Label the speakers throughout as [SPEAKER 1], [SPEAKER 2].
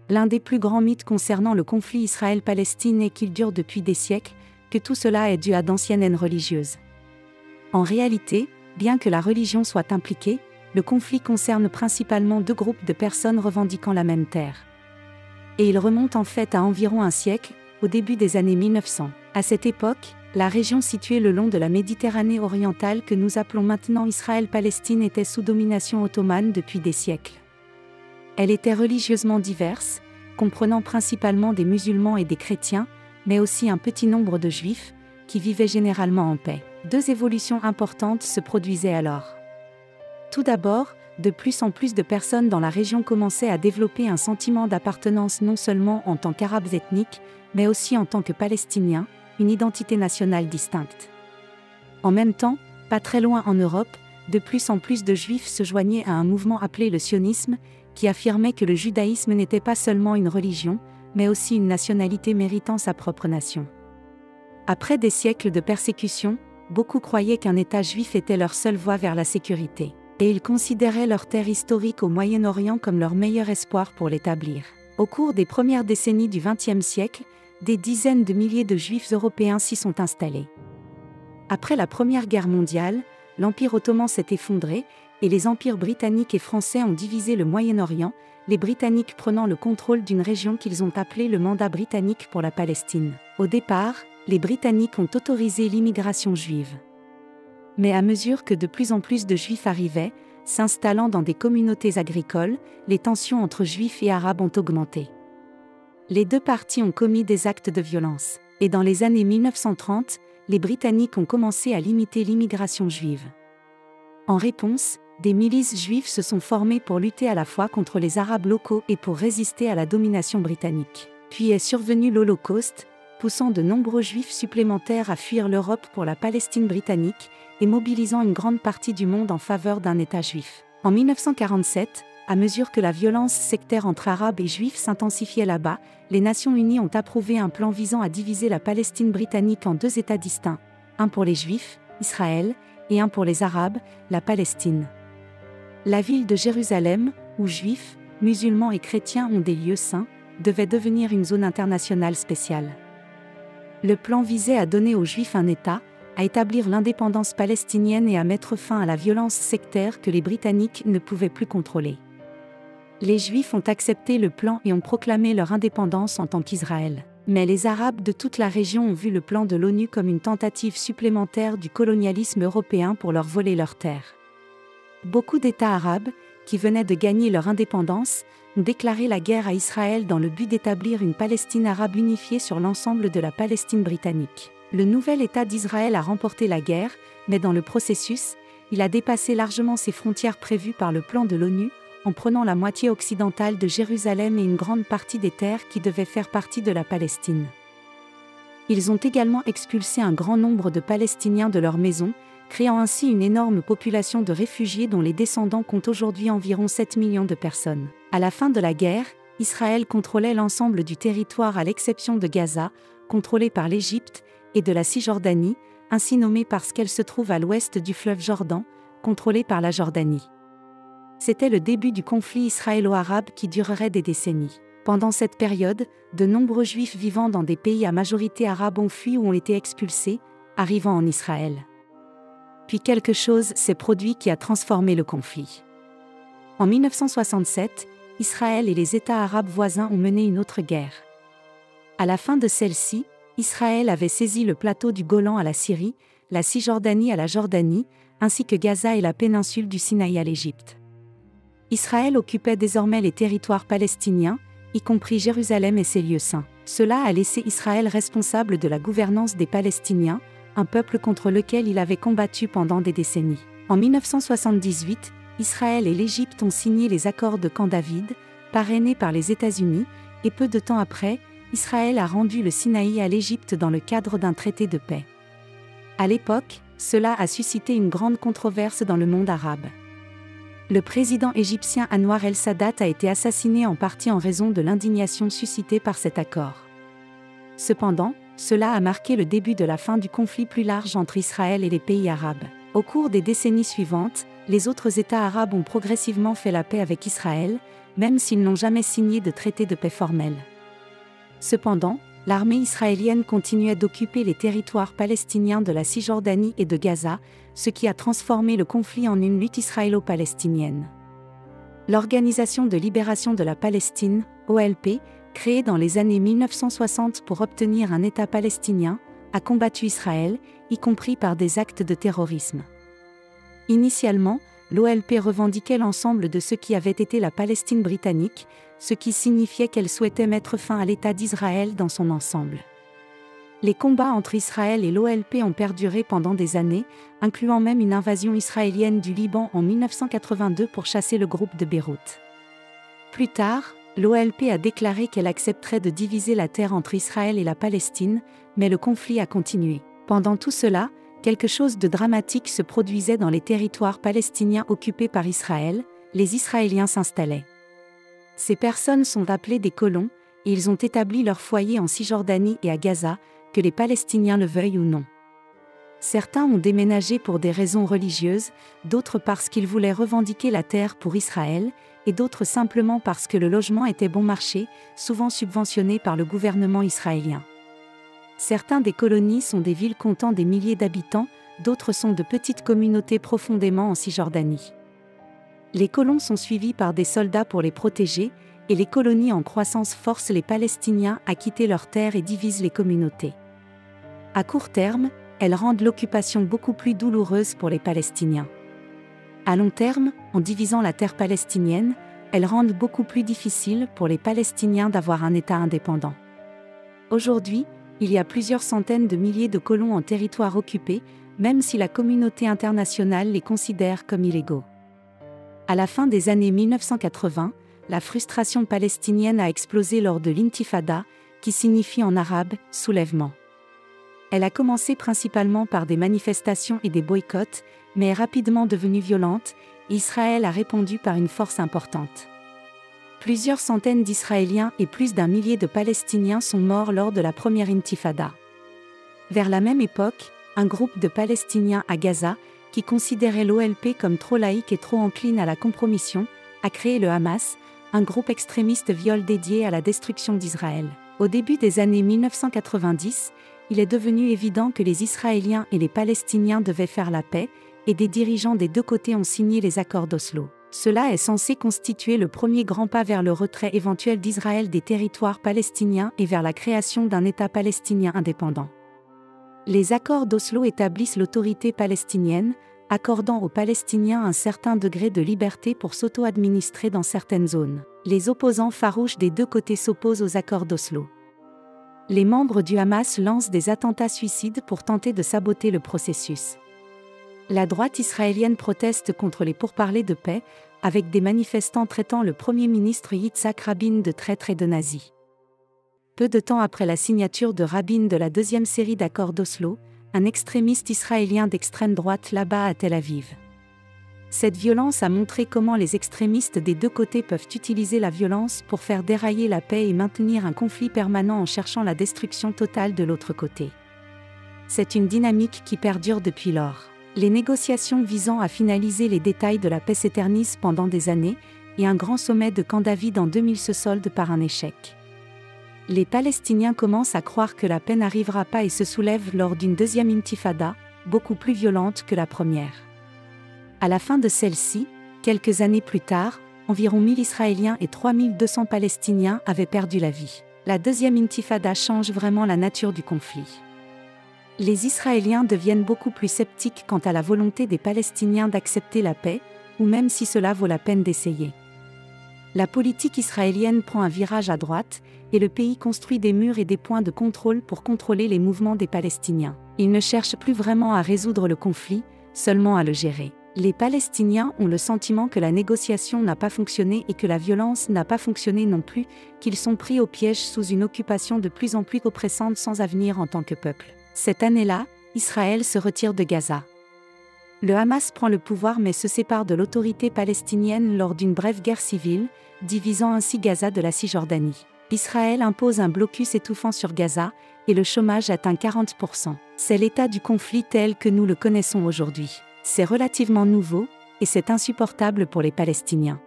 [SPEAKER 1] L'un des plus grands mythes concernant le conflit Israël-Palestine est qu'il dure depuis des siècles, que tout cela est dû à d'anciennes haines religieuses. En réalité, bien que la religion soit impliquée, le conflit concerne principalement deux groupes de personnes revendiquant la même terre. Et il remonte en fait à environ un siècle, au début des années 1900. À cette époque, la région située le long de la Méditerranée orientale que nous appelons maintenant Israël-Palestine était sous domination ottomane depuis des siècles. Elle était religieusement diverse, comprenant principalement des musulmans et des chrétiens, mais aussi un petit nombre de juifs, qui vivaient généralement en paix. Deux évolutions importantes se produisaient alors. Tout d'abord, de plus en plus de personnes dans la région commençaient à développer un sentiment d'appartenance non seulement en tant qu'Arabes ethniques, mais aussi en tant que Palestiniens, une identité nationale distincte. En même temps, pas très loin en Europe, de plus en plus de Juifs se joignaient à un mouvement appelé le sionisme, qui affirmait que le judaïsme n'était pas seulement une religion, mais aussi une nationalité méritant sa propre nation. Après des siècles de persécution, beaucoup croyaient qu'un État juif était leur seule voie vers la sécurité, et ils considéraient leur terre historique au Moyen-Orient comme leur meilleur espoir pour l'établir. Au cours des premières décennies du XXe siècle, des dizaines de milliers de Juifs européens s'y sont installés. Après la Première Guerre mondiale, l'Empire ottoman s'est effondré, et les empires britanniques et français ont divisé le Moyen-Orient, les Britanniques prenant le contrôle d'une région qu'ils ont appelée le Mandat britannique pour la Palestine. Au départ, les Britanniques ont autorisé l'immigration juive. Mais à mesure que de plus en plus de Juifs arrivaient, s'installant dans des communautés agricoles, les tensions entre Juifs et Arabes ont augmenté. Les deux parties ont commis des actes de violence, et dans les années 1930, les Britanniques ont commencé à limiter l'immigration juive. En réponse, des milices juives se sont formées pour lutter à la fois contre les Arabes locaux et pour résister à la domination britannique. Puis est survenu l'Holocauste, poussant de nombreux Juifs supplémentaires à fuir l'Europe pour la Palestine britannique et mobilisant une grande partie du monde en faveur d'un État juif. En 1947, à mesure que la violence sectaire entre Arabes et Juifs s'intensifiait là-bas, les Nations Unies ont approuvé un plan visant à diviser la Palestine britannique en deux États distincts, un pour les Juifs, Israël, et un pour les Arabes, la Palestine. La ville de Jérusalem, où Juifs, musulmans et chrétiens ont des lieux saints, devait devenir une zone internationale spéciale. Le plan visait à donner aux Juifs un État, à établir l'indépendance palestinienne et à mettre fin à la violence sectaire que les Britanniques ne pouvaient plus contrôler. Les Juifs ont accepté le plan et ont proclamé leur indépendance en tant qu'Israël. Mais les Arabes de toute la région ont vu le plan de l'ONU comme une tentative supplémentaire du colonialisme européen pour leur voler leurs terres. Beaucoup d'États arabes, qui venaient de gagner leur indépendance, ont déclaré la guerre à Israël dans le but d'établir une Palestine arabe unifiée sur l'ensemble de la Palestine britannique. Le nouvel État d'Israël a remporté la guerre, mais dans le processus, il a dépassé largement ses frontières prévues par le plan de l'ONU, en prenant la moitié occidentale de Jérusalem et une grande partie des terres qui devaient faire partie de la Palestine. Ils ont également expulsé un grand nombre de Palestiniens de leurs maisons, créant ainsi une énorme population de réfugiés dont les descendants comptent aujourd'hui environ 7 millions de personnes. À la fin de la guerre, Israël contrôlait l'ensemble du territoire à l'exception de Gaza, contrôlé par l'Égypte, et de la Cisjordanie, ainsi nommée parce qu'elle se trouve à l'ouest du fleuve Jordan, contrôlée par la Jordanie. C'était le début du conflit israélo-arabe qui durerait des décennies. Pendant cette période, de nombreux Juifs vivant dans des pays à majorité arabe ont fui ou ont été expulsés, arrivant en Israël. Puis quelque chose s'est produit qui a transformé le conflit. En 1967, Israël et les États arabes voisins ont mené une autre guerre. À la fin de celle-ci, Israël avait saisi le plateau du Golan à la Syrie, la Cisjordanie à la Jordanie, ainsi que Gaza et la péninsule du Sinaï à l'Égypte. Israël occupait désormais les territoires palestiniens, y compris Jérusalem et ses lieux saints. Cela a laissé Israël responsable de la gouvernance des Palestiniens, un peuple contre lequel il avait combattu pendant des décennies. En 1978, Israël et l'Égypte ont signé les accords de Camp David, parrainés par les États-Unis, et peu de temps après, Israël a rendu le Sinaï à l'Égypte dans le cadre d'un traité de paix. À l'époque, cela a suscité une grande controverse dans le monde arabe. Le président égyptien Anwar el-Sadat a été assassiné en partie en raison de l'indignation suscitée par cet accord. Cependant, cela a marqué le début de la fin du conflit plus large entre Israël et les pays arabes. Au cours des décennies suivantes, les autres États arabes ont progressivement fait la paix avec Israël, même s'ils n'ont jamais signé de traité de paix formel. Cependant, l'armée israélienne continuait d'occuper les territoires palestiniens de la Cisjordanie et de Gaza, ce qui a transformé le conflit en une lutte israélo-palestinienne. L'Organisation de libération de la Palestine, OLP, créée dans les années 1960 pour obtenir un État palestinien, a combattu Israël, y compris par des actes de terrorisme. Initialement, l'OLP revendiquait l'ensemble de ce qui avait été la Palestine britannique, ce qui signifiait qu'elle souhaitait mettre fin à l'État d'Israël dans son ensemble. Les combats entre Israël et l'OLP ont perduré pendant des années, incluant même une invasion israélienne du Liban en 1982 pour chasser le groupe de Beyrouth. Plus tard, l'OLP a déclaré qu'elle accepterait de diviser la terre entre Israël et la Palestine, mais le conflit a continué. Pendant tout cela, quelque chose de dramatique se produisait dans les territoires palestiniens occupés par Israël, les Israéliens s'installaient. Ces personnes sont appelées des colons, et ils ont établi leur foyer en Cisjordanie et à Gaza, que les Palestiniens le veuillent ou non. Certains ont déménagé pour des raisons religieuses, d'autres parce qu'ils voulaient revendiquer la terre pour Israël, et d'autres simplement parce que le logement était bon marché, souvent subventionné par le gouvernement israélien. Certains des colonies sont des villes comptant des milliers d'habitants, d'autres sont de petites communautés profondément en Cisjordanie. Les colons sont suivis par des soldats pour les protéger, et les colonies en croissance forcent les Palestiniens à quitter leurs terres et divisent les communautés. À court terme, elles rendent l'occupation beaucoup plus douloureuse pour les Palestiniens. À long terme, en divisant la terre palestinienne, elles rendent beaucoup plus difficile pour les Palestiniens d'avoir un État indépendant. Aujourd'hui, il y a plusieurs centaines de milliers de colons en territoire occupé, même si la communauté internationale les considère comme illégaux. À la fin des années 1980, la frustration palestinienne a explosé lors de l'Intifada, qui signifie en arabe « soulèvement ». Elle a commencé principalement par des manifestations et des boycotts, mais est rapidement devenue violente, et Israël a répondu par une force importante. Plusieurs centaines d'Israéliens et plus d'un millier de Palestiniens sont morts lors de la première Intifada. Vers la même époque, un groupe de Palestiniens à Gaza, qui considérait l'OLP comme trop laïque et trop encline à la compromission, a créé le Hamas, un groupe extrémiste viol dédié à la destruction d'Israël. Au début des années 1990, il est devenu évident que les Israéliens et les Palestiniens devaient faire la paix, et des dirigeants des deux côtés ont signé les accords d'Oslo. Cela est censé constituer le premier grand pas vers le retrait éventuel d'Israël des territoires palestiniens et vers la création d'un État palestinien indépendant. Les accords d'Oslo établissent l'autorité palestinienne, accordant aux Palestiniens un certain degré de liberté pour s'auto-administrer dans certaines zones. Les opposants farouches des deux côtés s'opposent aux accords d'Oslo. Les membres du Hamas lancent des attentats suicides pour tenter de saboter le processus. La droite israélienne proteste contre les pourparlers de paix, avec des manifestants traitant le Premier ministre Yitzhak Rabin de traître et de nazi. Peu de temps après la signature de Rabin de la deuxième série d'accords d'Oslo, un extrémiste israélien d'extrême droite l'abat à Tel Aviv. Cette violence a montré comment les extrémistes des deux côtés peuvent utiliser la violence pour faire dérailler la paix et maintenir un conflit permanent en cherchant la destruction totale de l'autre côté. C'est une dynamique qui perdure depuis lors. Les négociations visant à finaliser les détails de la paix s'éternisent pendant des années, et un grand sommet de Camp David en 2000 se solde par un échec. Les Palestiniens commencent à croire que la paix n'arrivera pas et se soulèvent lors d'une deuxième intifada, beaucoup plus violente que la première. À la fin de celle-ci, quelques années plus tard, environ 1000 Israéliens et 3200 Palestiniens avaient perdu la vie. La deuxième intifada change vraiment la nature du conflit. Les Israéliens deviennent beaucoup plus sceptiques quant à la volonté des Palestiniens d'accepter la paix, ou même si cela vaut la peine d'essayer. La politique israélienne prend un virage à droite, et le pays construit des murs et des points de contrôle pour contrôler les mouvements des Palestiniens. Ils ne cherchent plus vraiment à résoudre le conflit, seulement à le gérer. Les Palestiniens ont le sentiment que la négociation n'a pas fonctionné et que la violence n'a pas fonctionné non plus, qu'ils sont pris au piège sous une occupation de plus en plus oppressante sans avenir en tant que peuple. Cette année-là, Israël se retire de Gaza. Le Hamas prend le pouvoir mais se sépare de l'autorité palestinienne lors d'une brève guerre civile, divisant ainsi Gaza de la Cisjordanie. Israël impose un blocus étouffant sur Gaza, et le chômage atteint 40%. C'est l'état du conflit tel que nous le connaissons aujourd'hui. C'est relativement nouveau, et c'est insupportable pour les Palestiniens.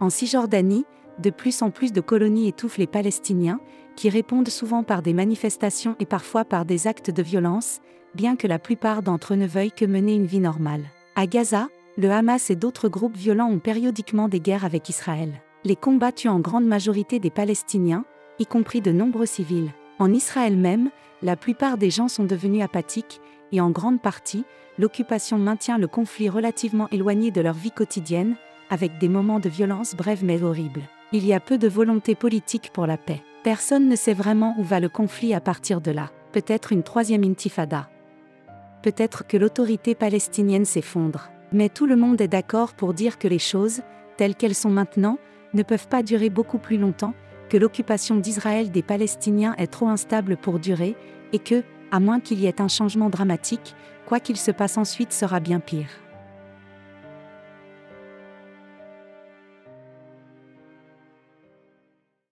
[SPEAKER 1] En Cisjordanie, de plus en plus de colonies étouffent les Palestiniens, qui répondent souvent par des manifestations et parfois par des actes de violence, bien que la plupart d'entre eux ne veuillent que mener une vie normale. À Gaza, le Hamas et d'autres groupes violents ont périodiquement des guerres avec Israël. Les combats tuent en grande majorité des Palestiniens, y compris de nombreux civils. En Israël même, la plupart des gens sont devenus apathiques, et en grande partie, l'occupation maintient le conflit relativement éloigné de leur vie quotidienne, avec des moments de violence brèves mais horribles. Il y a peu de volonté politique pour la paix. Personne ne sait vraiment où va le conflit à partir de là. Peut-être une troisième intifada. Peut-être que l'autorité palestinienne s'effondre. Mais tout le monde est d'accord pour dire que les choses, telles qu'elles sont maintenant, ne peuvent pas durer beaucoup plus longtemps, que l'occupation d'Israël des Palestiniens est trop instable pour durer, et que, à moins qu'il y ait un changement dramatique, quoi qu'il se passe ensuite sera bien pire.